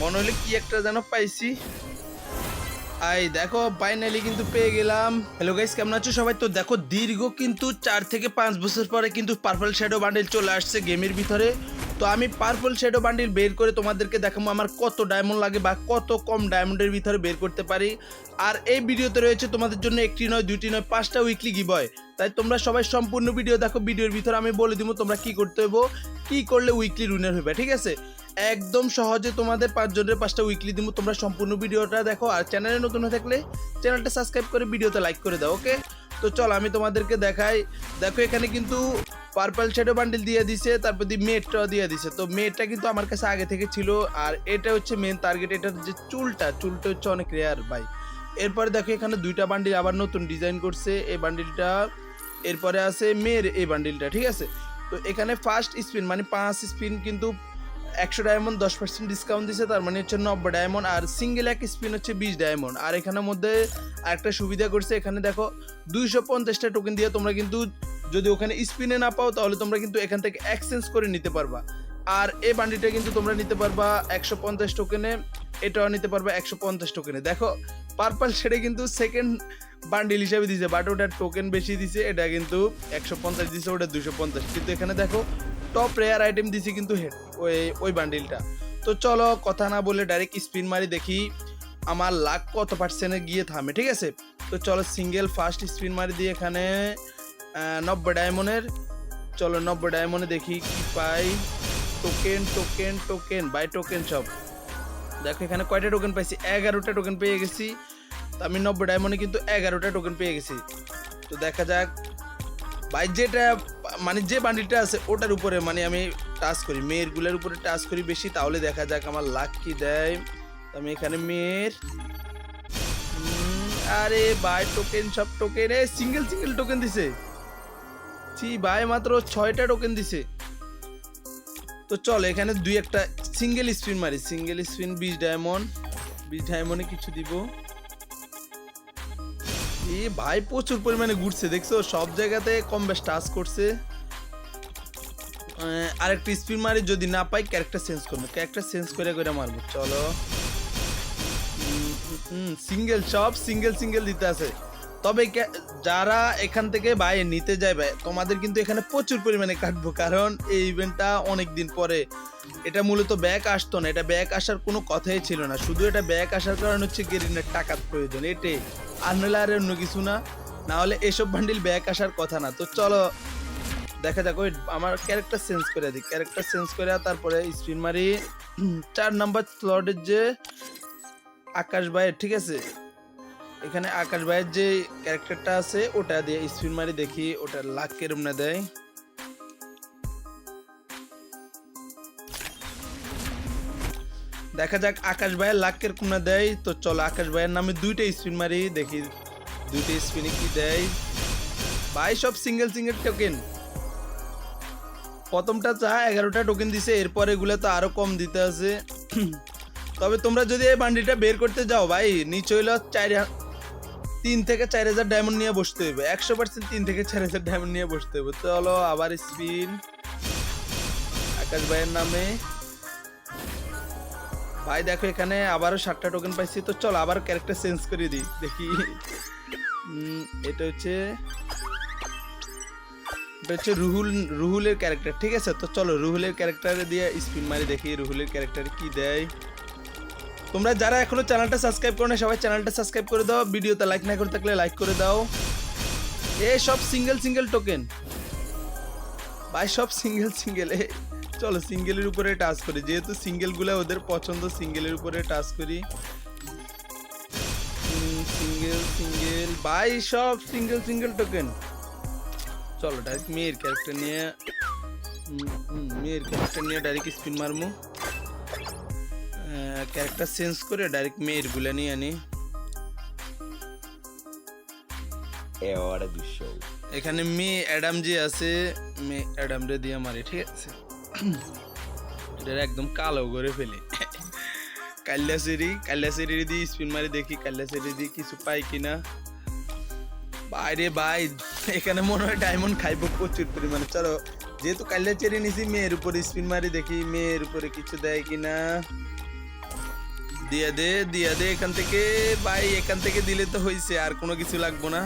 মনে হলে কি একটা যেন পাইছি। আই দেখো ফাইনালি কিন্তু পেয়ে গেলাম। হ্যালো গাইস, কেমন আছো সবাই? তো দেখো দীর্ঘ কিন্তু 4 থেকে 5 বছর পরে কিন্তু পার্পল শ্যাডো বান্ডিল চলে আসছে গেমের ভিতরে। তো আমি পার্পল শ্যাডো বান্ডিল বের করে তোমাদেরকে দেখাবো আমার কত ডায়মন্ড লাগে বা কত কম ডায়মন্ডের ভিতরে বের করতে পারি। আর এই ভিডিওতে রয়েছে তোমাদের জন্য একটি নয়, দুইটি নয়, 5টা উইকলি গিভওয়ে। তাই তোমরা সবাই সম্পূর্ণ ভিডিও দেখো। ভিডিওর ভিতরে আমি বলে দিব তোমরা কি করতে হবে, কি করলে উইকলি উইনার হবে, ঠিক আছে? একদম সহজে তোমাদের 5 জনের 5টা উইকলি দিব। তোমরা সম্পূর্ণ ভিডিওটা দেখো। আর চ্যানেলে নতুন হয়ে থাকলে চ্যানেলটা সাবস্ক্রাইব করে ভিডিওতে লাইক করে দাও, ওকে? তো চলো আমি তোমাদেরকে দেখাই। দেখো এখানে কিন্তু পার্পল শ্যাডো বান্ডিল দিয়ে দিছে, তারপর দিয়ে মেটটা দিয়ে দিছে। তো মেটটা কিন্তু আমার কাছে আগে থেকে ছিল, আর এটা হচ্ছে মেন টার্গেট। এটার যে চুলটা হচ্ছে অনেক রেয়ার ভাই। এরপরে দেখো এখানে 2টা বান্ডিল আবার নতুন ডিজাইন করছে এই বান্ডিলটা। এরপরে আছে মেয়ের এই বান্ডিলটা, ঠিক আছে? তো এখানে ফার্স্ট স্পিন মানে 5 স্পিন কিন্তু 100 ডায়মন্ড 10% ডিসকাউন্ট দিছে, তার মানে হচ্ছে 90 ডায়মন্ড। আর সিঙ্গেল এক স্পিন হচ্ছে 20 ডায়মন্ড। আর এখানের মধ্যে আরেকটা সুবিধা করছে, এখানে দেখো 250টা টোকেন দিয়ে তোমরা কিন্তু যদি ওখানে স্পিনে না পাও তাহলে তোমরা কিন্তু এখান থেকে এক্সচেঞ্জ করে নিতে পারবা। আর এই বান্ডিলটা কিন্তু তোমরা নিতে পারবা 150 টোকেনে, এটাও নিতে পারবা 150 টোকেনে। দেখো পার্পল শেডে কিন্তু সেকেন্ড বান্ডিল হিসাবে দিছে, বাট ওটার টোকেন বেশি দিছে, এটা কিন্তু 150 দিছে, ওটা 250। কিন্তু এখানে দেখো টপ রেয়ার আইটেম দিছে কিন্তু ওই বান্ডিলটা। তো চলো কথা না বলে ডাইরেক্ট স্পিন মারি, দেখি আমার লাখ কত পার্সেন্টে গিয়ে থামে, ঠিক আছে? তো চলো সিঙ্গেল ফার্স্ট স্পিন মারি দিয়ে এখানে 90 ডায়মন্ডের। চলো 90 ডায়মন্ডে দেখি কি পাই। Token token token by token সব। দেখো এখানে কয়টা টোকেন পাইছি, 11টা টোকেন পেয়ে গেছি। তো আমি 90 ডায়মন্ডে কিন্তু 11টা টোকেন পেয়ে গেছি। তো দেখা যাক ভাই, যেটা মানে যে বান্ডিলটা আছে ওটার উপরে মানে আমি টাচ করি, মেয়েরগুলোর উপরে টাচ করি বেশি, তাহলে দেখা যাক আমার লাক কি দেয়। আমি এখানে মেয়ের আরে ভাই টোকেন সব টোকেন সিঙ্গেল সিঙ্গেল টোকেন দিছে। জি ভাই মাত্র 6টা টোকেন দিছে। তো চল এখানে দুই একটা সিঙ্গেল স্পিন মারি, সিঙ্গেল স্পিন 20 ডায়মন্ড, 20 ডায়মন্ডে কিছু দিব। এই ভাই প্রচুর পরিমাণে ঘুরছে, দেখছো সব জায়গাতে কম বেশ টাচ করছে। আরেকটা স্পিন মারি, যদি না পাই ক্যারেক্টার চেঞ্জ করবো, ক্যারেক্টার চেঞ্জ করে করে মারবো। চলো সিঙ্গেল সব সিঙ্গেল সিঙ্গেল দিতে আছে। তবে যারা এখান থেকে ভাই নিতে যায় ভাই, তোমাদের কিন্তু এখানে প্রচুর পরিমাণে কাটবো, কারণ এই ইভেন্টটা অনেক দিন পরে। এটা মূলত ব্যাক আসতো না, এটা ব্যাক আসার কোনো কথাই ছিল না, শুধু এটা ব্যাক আসার কারণ হচ্ছে গেরিনের টাকার প্রয়োজন, এটাই। আর নইলে আর অন্য কিছু না, না হলে এসব বান্ডিল ব্যাক আসার কথা না। তো চলো দেখা যাক, ওই আমার ক্যারেক্টার চেঞ্জ করে দিই, ক্যারেক্টার চেঞ্জ করে তারপরে স্পিন মারি 4 নাম্বার স্লটের যে আকাশ ভাইয়ের, ঠিক আছে? এখানে আকাশ ভাইয়ের যে ক্যারেক্টারটা আছে ওটা দিয়ে স্পিন মারি, দেখি ওটা লাখ কেরম না দেয়। দেখা যাক আকাশ ভাইয়ের লাখ কেরকম না দেয়। তো চলো আকাশ ভাইয়ের নামে 2টা স্পিন মারি, দেখি 2টা স্পিনে কি দেয়। ভাই সব সিঙ্গেল সিঙ্গেল টোকেন। প্রথমটা চা 11টা টোকেন দিছে, এরপরে এগুলো তো আরো কম দিতে আছে। তবে তোমরা যদি এই বান্ডিলটা বের করতে যাও ভাই, নিচে হইলো 3 থেকে 4000 ডায়মন্ড নিয়ে বসতে হবে, 100% 3 থেকে 4000 ডায়মন্ড নিয়ে বসতে হবে। চলো আবার স্পিন আকাশ ভাইয়ের নামে। ভাই দেখো এখানে আবারও 7টা টোকেন পাইছি। তো চলো আবার ক্যারেক্টার চেঞ্জ করে দিই, দেখি এটা হচ্ছে রুহুলের ক্যারেক্টার, ঠিক আছে? তো চলো রুহুলের ক্যারেক্টারে দিয়ে স্পিন মারি, দেখি রুহুলের ক্যারেক্টার কি দেয়। তোমরা যারা এখনো চ্যানেলটা সাবস্ক্রাইব করো না সবাই চ্যানেলটা সাবস্ক্রাইব করে দাও, ভিডিওতে লাইক না করে থাকলে লাইক করে দাও। এই সব সিঙ্গেল সিঙ্গেল টোকেন ভাই, সব সিঙ্গেল সিঙ্গেল। চলো সিঙ্গেলের উপরে টাচ করি, যেহেতু সিঙ্গেলগুলো ওদের পছন্দ, সিঙ্গেলের উপরে টাচ করি। সিঙ্গেল সিঙ্গেল ভাই সব সিঙ্গেল সিঙ্গেল টোকেন। চলো ডাইরেক্ট মেয়ের ক্যারেক্টার নিয়ে ডাইরেক্ট স্পিন মারমু, ক্যারেক্টার চেঞ্জ করে ডাইরেক্ট মেয়ের গুলা নিয়ে আনি। এখানে মেয়ে অ্যাডাম যে আছে, মেয়ে অ্যাডাম রে দিয়ে মারি, ঠিক আছে? এটা একদম কালো করে ফেলে। কাল্লাসেরি দিয়ে স্পিন মারি, দেখি কাল্লাসেরি দিয়ে কিছু পাই কিনা। বাইরে ভাই এখানে মনে হয় ডায়মন্ড খাইবো প্রচুর পরিমাণে। চলো যেহেতু কাল্লাচেরি নিছি, মেয়ের উপরে স্পিন মারি, দেখি মেয়ের উপরে কিছু দেয় কিনা। দিয়ে দে এখান থেকে ভাই, এখান থেকে দিলে তো হয়েছে, আর কোনো কিছু লাগবো না।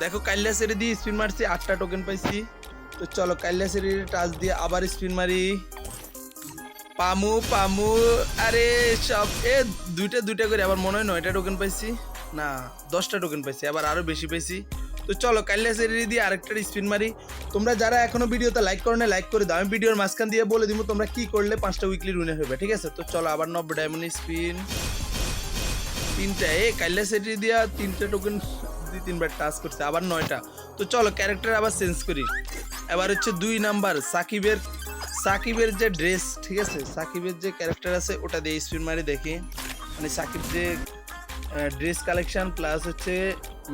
দেখো কাইল্লা সেরে দিয়ে স্পিন মারছি, 8টা টোকেন পাইছি। তো চলো কাইল্লা সেরে টাচ দিয়ে আবার স্পিন মারি। পামু আরে সব দুইটা করে, আবার মনে হয় 9টা টোকেন পাইছি, না 10টা টোকেন পাইছি, আবার আরো বেশি পাইছি। তো চলো কাইল্লা সেরি দিয়ে আরেকটা স্পিন মারি। তোমরা যারা এখনো ভিডিওতে লাইক করো না, লাইক করে দাও। আমি ভিডিওর মাঝখান দিয়ে বলে দিব তোমরা কি করলে 5টা উইকলি উইনার হবে, ঠিক আছে? তো চলো আবার 90 ডায়মন্ড স্পিন, 3টা কাইল্লা সেরি দিয়া 3টা টোকেন 2-3 বার টাচ করছে, আবার 9টা। তো চলো ক্যারেক্টার আবার চেঞ্জ করি। এবার হচ্ছে 2 নাম্বার সাকিবের যে ড্রেস, ঠিক আছে, সাকিবের যে ক্যারেক্টার আছে ওটা দিয়ে স্পিন মারি দেখি। মানে সাকিব যে ড্রেস কালেকশন প্লাস হচ্ছে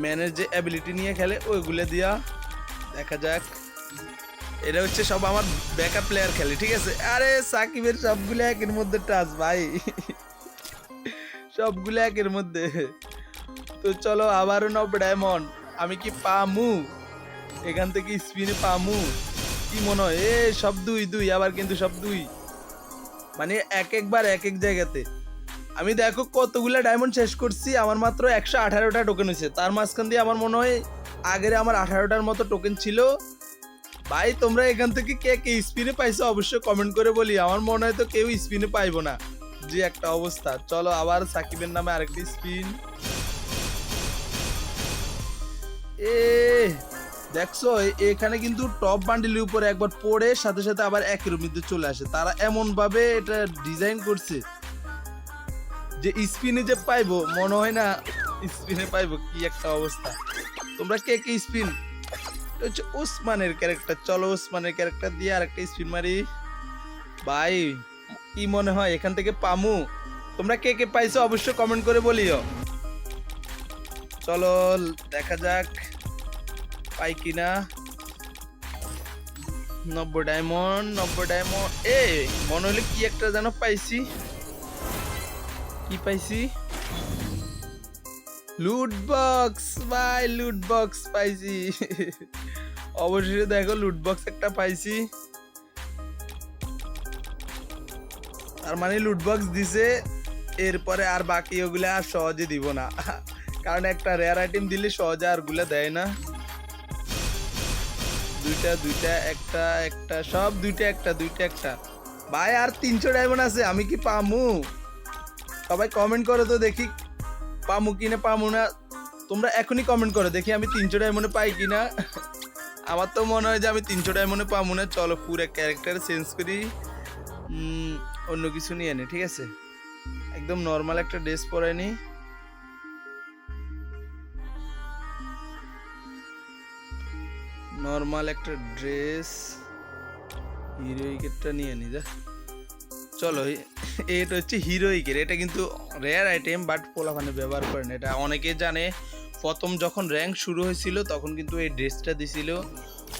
ম্যানের যে অ্যাবিলিটি নিয়ে খেলে ওইগুলো দিয়া দেখা যাক। এটা হচ্ছে সব আমার ব্যাকআপ প্লেয়ার খেলে, ঠিক আছে? আরে সাকিবের সবগুলো একের মধ্যে টাচ ভাই, সবগুলো একের মধ্যে। তো চলো আবারও 90 ডায়মন্ড, আমি কি পামু এখান থেকে স্পিনে? পামু কি মনে হয়? সব 2 আবার কিন্তু সব 2, মানে একবার এক এক জায়গাতে। আমি দেখো কতগুলা ডায়মন্ড শেষ করছি, আমার মাত্র 118টা টোকেন হয়েছে। তার মাঝখান দিয়ে আমার মনে হয় আগের আমার 18টার মতো টোকেন ছিল। ভাই তোমরা এখান থেকে কে কে স্পিনে পাইছো অবশ্যই কমেন্ট করে বলি। আমার মনে হয় তো কেউ স্পিনে পাইবো না, যে একটা অবস্থা। চলো আবার সাকিবের নামে আরেকটি স্পিন। দেখছো এখানে কিন্তু টপ বান্ডিলের উপরে একবার পড়ে সাথে সাথে আবার একের মধ্যে চলে আসে। তারা এমন ভাবে এটা ডিজাইন করছে যে স্পিনে যে পাইবো, মনে হয় না স্পিনে পাইবো। কি একটা অবস্থা। তোমরা কে কে স্পিন? হচ্ছে ওসমানের ক্যারেক্টার। চলো ওসমানের ক্যারেক্টার দিয়ে আরেকটা স্পিন মারি। ভাই কি মনে হয় এখান থেকে পামু? তোমরা কে কে পাইছো অবশ্যই কমেন্ট করে বলিও। চলো দেখা যাক পাই কিনা। 90 ডায়মন্ড মনে হলে কি একটা যেন পাইছি। কি পাইছি? লুট বক্স ভাই, লুট বক্স পাইছি। অবশেষে দেখো লুট বক্স একটা পাইছি। তার মানে লুট বক্স দিছে, এরপরে আর বাকি ওগুলা আর সহজে দিব না, কারণ একটা রেয়ার আইটেম দিলে সহজে আর গুলা দেয় না। দুইটা একটা সব দুইটা একটা। ভাই আর 300 ডায়মন্ড আছে, আমি কি পামু? সবাই কমেন্ট করো তো দেখি পামু কিনা পামু না। তোমরা এখনই কমেন্ট করো দেখি আমি 300 ডায়মন্ডে পাই কিনা। আমার তো মনে হয় যে আমি 300 ডায়মন্ডে পামু না। চলো পুরো ক্যারেক্টার চেঞ্জ করি, অন্য কিছু নিয়ে নি, ঠিক আছে? একদম নর্মাল একটা ড্রেস পরাই নি। নর্মাল একটা ড্রেস, হিরোইকেরটা নিয়ে নি যা। চলো এটা হচ্ছে হিরোইকের, এটা কিন্তু রেয়ার আইটেম, বাট পোলাপানে ব্যবহার করেন। এটা অনেকে জানে, প্রথম যখন র্যাঙ্ক শুরু হয়েছিল তখন কিন্তু এই ড্রেসটা দিছিল।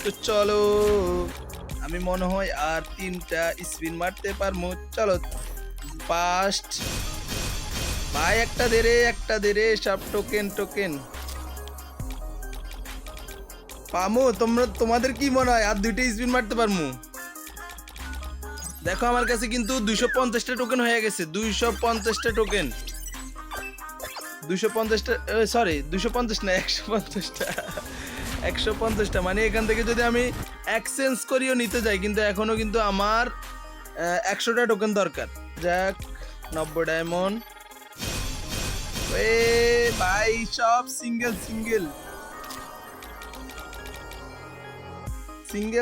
তো চলো আমি মনে হয় আর 3টা স্পিন মারতে পারবো। চলো ফার্স্ট ভাই একটা দে রে সব টোকেন পামু। তোমাদের কি মনে হয় আর 2টা স্পিন মারতে পারবো? দেখো আমার কাছে কিন্তু 250টা টোকেন হয়ে গেছে। 250টা টোকেন, 250টা, সরি 250 না 150টা। মানে এখান থেকে যদি আমি এক্সচেঞ্জ করিও নিতে যাই, কিন্তু এখনো কিন্তু আমার 100টা টোকেন দরকার। যাক 90 ডায়মন্ড। ভাই সব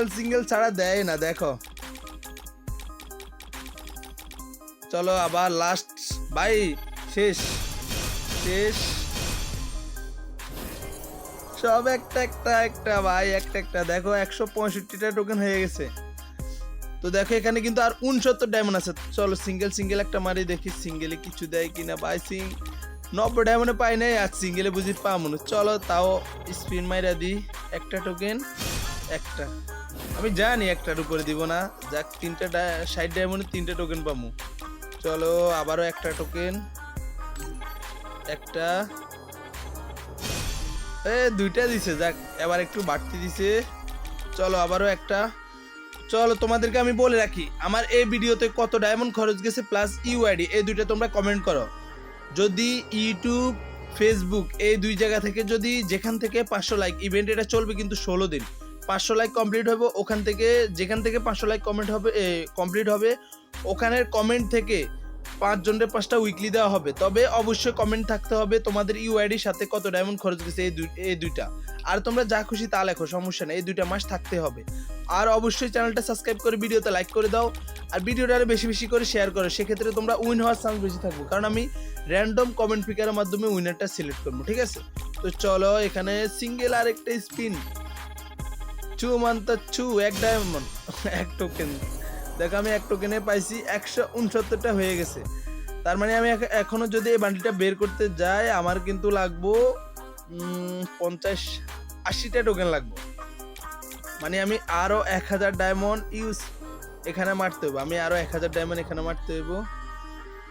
সিঙ্গেল ছাড়া দেয় না, দেখো। চলো আবার লাস্ট ভাই, শেষ সব একটা ভাই, একটা। দেখো 165টা টোকেন হয়ে গেছে। তো দেখো এখানে কিন্তু আর 69 ডায়মন্ড আছে। চলো সিঙ্গেল একটা মারি দেখি সিঙ্গেলে কিছু দেয় কিনা। ভাই 90 ডায়মন্ডে পাই নাই, আর সিঙ্গেলে বুঝি পামু না। চলো তাও স্পিন মাইরা দিই। একটা টোকেন একটা, আমি জানি একটার উপরে দিব না। যাক 60 ডায়মন্ডে 3টা টোকেন পামু। চলো আবারও একটা টোকেন, একটা, 2টা দিছে। যাক এবার একটু বাড়তি দিছে। চলো আবারও একটা। চলো তোমাদেরকে আমি বলে রাখি আমার এই ভিডিওতে কত ডায়মন্ড খরচ গেছে প্লাস ইউআইডি, এই 2টা তোমরা কমেন্ট করো। যদি ইউটিউব ফেসবুক এই দুই জায়গা থেকে যদি যেখান থেকে 500 লাইক ইভেন্ট এটা চলবে কিন্তু 16 দিন 500 লাইক কমপ্লিট হবে ওখান থেকে যেখান থেকে 500 লাইক কমেন্ট হবে কমপ্লিট হবে ওখানের কমেন্ট থেকে 5 জনের 5টা উইকলি দেওয়া হবে তবে অবশ্যই কমেন্ট থাকতে হবে তোমাদের ইউআইডির সাথে কত ডায়মন্ড খরচ গেছে এই দুইটা আর তোমরা যা খুশি তা লেখো সমস্যা নেই এই দুইটা মাস থাকতে হবে আর অবশ্যই চ্যানেলটা সাবস্ক্রাইব করে ভিডিওতে লাইক করে দাও আর ভিডিওটা আরো বেশি বেশি করে শেয়ার করো সেক্ষেত্রে তোমরা উইন হওয়ার চান্স বেশি থাকবে কারণ আমি র্যান্ডম কমেন্ট পিকারের মাধ্যমে উইনারটা সিলেক্ট করবো ঠিক আছে তো চলো এখানে সিঙ্গেল আর একটা স্পিন চু মান্তা চু এক ডায়মন্ড এক টোকেন দেখো আমি এক টোকেনে পাইছি 169টা হয়ে গেছে তার মানে আমি এখনো যদি এই বান্ডিলটা বের করতে যাই আমার কিন্তু লাগবো 50-80টা টোকেন লাগবে মানে আমি আরো 1000 ডায়মন্ড ইউজ এখানে মারতে হবে আমি আরো 1000 ডায়মন্ড এখানে মারতে হইব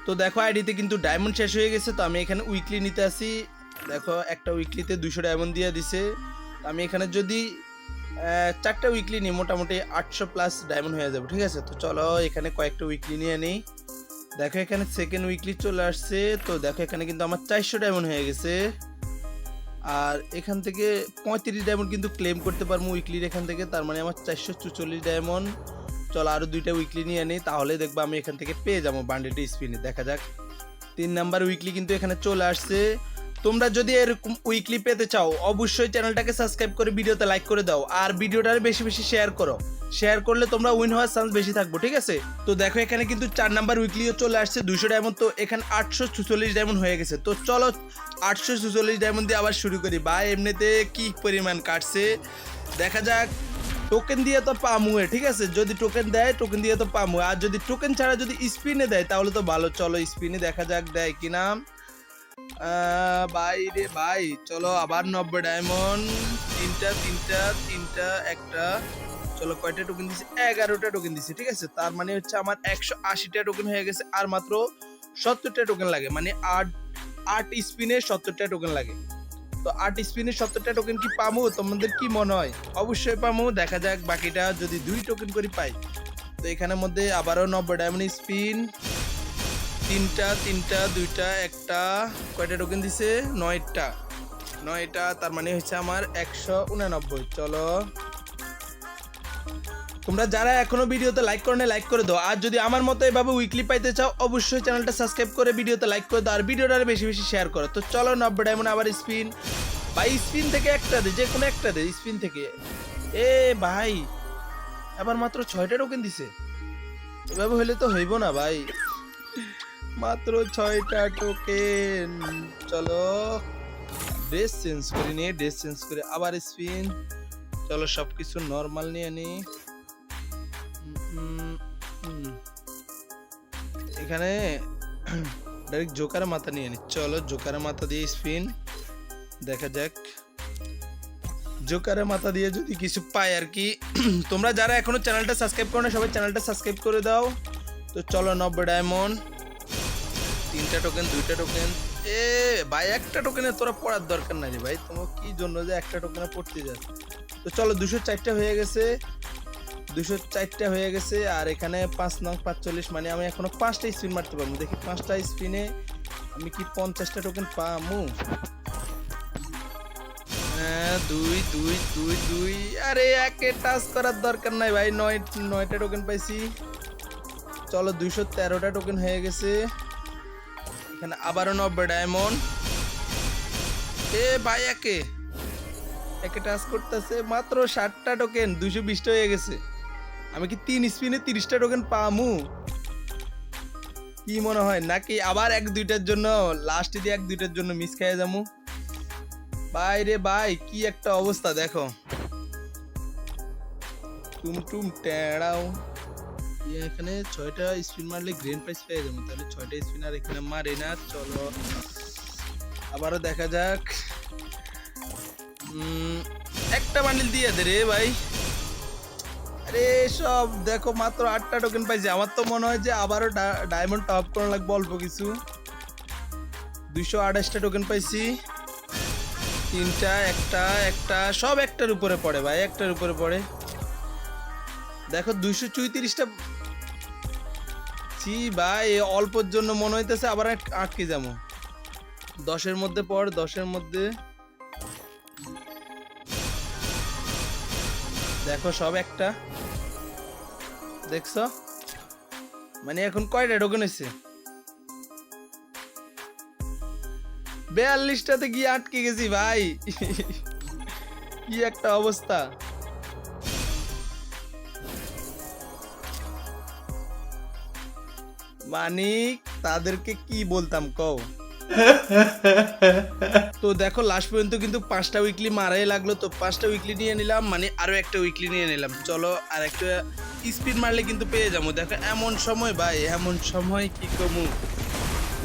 তো দেখো আইডিতে কিন্তু ডায়মন্ড শেষ হয়ে গেছে তো আমি এখানে উইকলি নিতে আসি দেখো একটা উইকলিতে 200 ডায়মন্ড দিয়ে দিছে আমি এখানে যদি 4টা উইকলি নিই মোটামুটি 800 প্লাস ডায়মন্ড হয়ে যাবে ঠিক আছে তো চলো এখানে কয়েকটা উইকলি নিয়ে নিই দেখো এখানে সেকেন্ড উইকলি চলে আসছে তো দেখো এখানে কিন্তু আমার 400 ডায়মন্ড হয়ে গেছে আর এখান থেকে 35 ডায়মন্ড কিন্তু ক্লেম করতে পারবো উইকলির এখান থেকে তার মানে আমার 444 ডায়মন্ড চলো আরো দুইটা উইকলি নিয়ে নিই তাহলে দেখবো আমি এখান থেকে পেয়ে যাবো বান্ডেলটা স্পিনে দেখা যাক 3 নাম্বার উইকলি কিন্তু এখানে চলে আসছে তোমরা যদি এরকম উইকলি পেতে চাও অবশ্যই চ্যানেলটাকে সাবস্ক্রাইব করে ভিডিওতে লাইক করে দাও আর ভিডিওটা বেশি বেশি শেয়ার করো শেয়ার করলে তোমরা উইন হওয়ার চান্স বেশি থাকবো ঠিক আছে তো দেখো এখানে কিন্তু 4 নাম্বার উইকলিও চলে আসছে 200 ডায়মন্ড তো এখানে 846 ডায়মন্ড হয়ে গেছে তো চলো 846 ডায়মন্ড দিয়ে আবার শুরু করি ভাই এমনিতে কি পরিমাণ কাটছে দেখা যাক টোকেন দিয়ে তো পামু ঠিক আছে যদি টোকেন দেয় টোকেন দিয়ে তো পামু আর যদি টোকেন ছাড়া যদি স্পিনে দেয় তাহলে তো ভালো চলো স্পিনে দেখা যাক দেয় কিনা ভাই রে ভাই চলো আবার 90 ডায়মন্ড তিনটা একটা চলো কয়টা টোকেন দিছে 11টা টোকেন দিছে ঠিক আছে তার মানে হচ্ছে আমার 180টা টোকেন হয়ে গেছে আর মাত্র 70টা টোকেন লাগে মানে 8 স্পিনে 70টা টোকেন লাগে তো 8 স্পিনে 70টা টোকেন কি পামু তোমাদের কি মনে হয় অবশ্যই পামু দেখা যাক বাকিটা যদি 2 টোকেন করে পাই তো এখানের মধ্যে আবারও 90 ডায়মন্ড স্পিন তিনটা দুইটা একটা কয়টা টোকেন দিছে 9টা তার মানে হচ্ছে আমার 189 চলো তোমরা যারা এখনো ভিডিওতে লাইক করো না লাইক করে দাও আর যদি আমার মতো এভাবে উইকলি পাইতে চাও অবশ্যই চ্যানেলটা সাবস্ক্রাইব করে ভিডিওতে লাইক করে দাও আর ভিডিওটা বেশি বেশি শেয়ার করো তো চলো 90 ডায়মন্ড আবার স্পিন ভাই স্পিন থেকে একটা দে যে কোনো একটা দে স্পিন থেকে এ ভাই আবার মাত্র 6টা টোকেন দিছে এভাবে হলে তো হইব না ভাই মাত্র 6টা টোকেন চলো ড্রেস চেঞ্জ করে আবার স্পিন চলো সবকিছু নরমাল নিয়ে নি এখানে ডাইরেক্ট জোকারের মাথা নিয়ে নি চলো জোকারের মাথা দিয়ে স্পিন দেখা যাক জোকারের মাথা দিয়ে যদি কিছু পাই আর কি তোমরা যারা এখনো চ্যানেলটা সাবস্ক্রাইব করো না সবাই চ্যানেলটা সাবস্ক্রাইব করে দাও তো চলো 90 ডায়মন্ড 3টা টোকেন 2টা টোকেন এ ভাই একটা টোকেনে তোরা পড়ার দরকার নাই ভাই তোমার কি জন্য যে একটা টোকেনে পড়তে যাস তো চলো 204টা হয়ে গেছে আর এখানে 5-9-45 মানে আমি এখনো 5টা স্পিন মারতে পারবো দেখি 5টা স্পিনে আমি কি 50টা টোকেন পামু দুই আরে একে টাচ করার দরকার নাই ভাই 9টা টোকেন পাইছি চলো 213টা টোকেন হয়ে গেছে এখানে আবারও 90 ডায়মন্ড এ ভাই একে টাচ করতেছে মাত্র 60টা টোকেন 220টা হয়ে গেছে আমি কি 3 স্পিনে 30টা টোকেন পামু কি মনে হয় নাকি আবার 1-2টার জন্য লাস্টে দিয়ে 1-2টার জন্য মিস খেয়ে যাবো ভাই রে ভাই কি একটা অবস্থা দেখো টুম টেড়াও এখানে 6টা স্পিন মারলে গ্রেন প্রাইজ পেয়ে যাবো তাহলে 6টা স্পিন আর এখানে মারে না চলো আবারও দেখা যাক একটা বান্ডিল দিয়ে দে রে ভাই আরে সব দেখো মাত্র 8টা টোকেন পাইছি আমার তো মনে হয় যে আবারও ডায়মন্ড টপ করা লাগবে অল্প কিছু 228টা টোকেন পাইছি 3টা একটা সব একটার উপরে পড়ে ভাই একটার উপরে পড়ে দেখো 234টা জি ভাই অল্পর জন্য মনে হইতেছে আবার আটকে যাবো 10-এর মধ্যে পড়, 10-এর মধ্যে দেখো সব একটা দেখছো, মানে এখন কয়টা টোকেন হয়েছে? 42টাতে গিয়ে আটকে গেছি ভাই। কি একটা অবস্থা। মানিক তাদেরকে কি বলতাম কও। তো দেখো লাস্ট পর্যন্ত কিন্তু 5টা উইকলি মারাই লাগলো, তো 5টা উইকলি নিয়ে নিলাম, মানে আরো একটা উইকলি নিয়ে নিলাম। চলো আর একটা স্পিড মারলে কিন্তু পেয়ে যাবো। দেখো এমন সময় ভাই, এমন সময় কি কমু,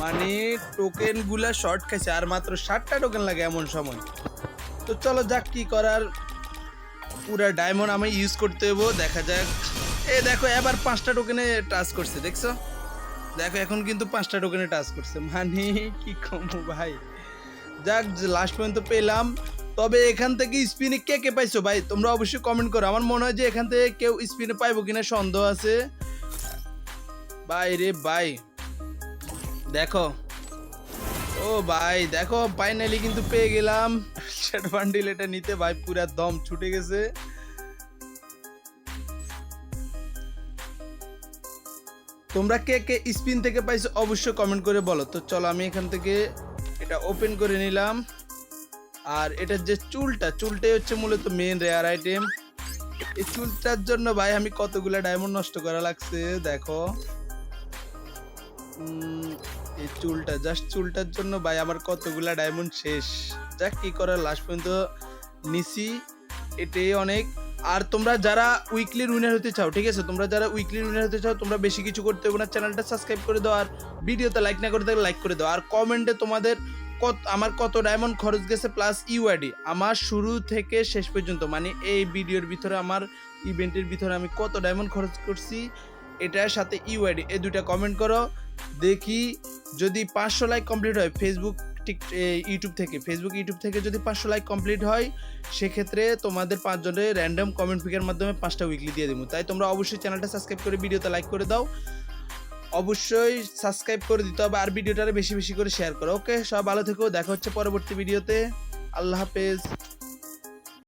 মানে টোকেন গুলা শর্ট খাইছে, আর মাত্র 7টা টোকেন লাগে এমন সময়। তো চলো যাক, কি করার, পুরা ডায়মন্ড আমি ইউজ করতে হবো, দেখা যাক। দেখো এবার 5টা টোকেনে টাচ করছে, দেখছো? দেখো এখন কিন্তু 5টা টোকেনে টাচ করছে, মানে কি কমু ভাই। যাক লাস্ট পর্যন্ত পেলাম। তবে এখান থেকে স্পিনে কে কে পাইছো ভাই তোমরা অবশ্যই কমেন্ট করো। আমার মনে হয় যে এখান থেকে কেউ স্পিনে পাইবো কিনা সন্দেহ আছে ভাই রে ভাই। দেখো ও ভাই দেখো ফাইনালি কিন্তু পেয়ে গেলাম শ্যাডো বান্ডিল। এটা নিতে ভাই পুরা দম ছুটে গেছে। তোমরা কে কে স্পিন থেকে পাইছো অবশ্যই কমেন্ট করে বলো। তো চলো আমি এখান থেকে এটা ওপেন করে নিলাম। আর এটার যে চুলটাই হচ্ছে মূলত মেন রেয়ার আইটেম। এই চুলটার জন্য ভাই আমি কতগুলা ডায়মন্ড নষ্ট করা লাগছে দেখো। এই চুলটা, জাস্ট চুলটার জন্য ভাই আমার কতগুলা ডায়মন্ড শেষ। যাক কি করার, লাস্ট পর্যন্ত নিছি, এটাই অনেক। আর তোমরা যারা উইকলি উইনার হতে চাও, ঠিক আছে, তোমরা যারা উইকলি উইনার হতে চাও তোমরা বেশি কিছু করতে হবে না, চ্যানেলটা সাবস্ক্রাইব করে দাও, আর ভিডিওতে লাইক না করে থাকলে লাইক করে দাও, আর কমেন্টে তোমাদের আমার কত ডায়মন্ড খরচ গেছে প্লাস ইউআইডি আমার শুরু থেকে শেষ পর্যন্ত, মানে এই ভিডিওর ভিতরে আমার ইভেন্টের ভিতরে আমি কত ডায়মন্ড খরচ করছি এটার সাথে ইউআইডি, এই দুইটা কমেন্ট করো। দেখি যদি 500 লাইক কমপ্লিট হয় ফেসবুক ইউটিউব থেকে যদি 500 লাইক কমপ্লিট হয়, সেক্ষেত্রে তোমাদের 5 জনের র্যান্ডম কমেন্ট পিকের মাধ্যমে 5টা উইকলি দিয়ে দেবো। তাই তোমরা অবশ্যই চ্যানেলটা সাবস্ক্রাইব করে ভিডিওতে লাইক করে দাও, অবশ্যই সাবস্ক্রাইব করে দিতে হবে, আর ভিডিওটা বেশি বেশি করে শেয়ার করো। ওকে, সব ভালো থেকো, দেখা হচ্ছে পরবর্তী ভিডিওতে। আল্লাহ হাফেজ।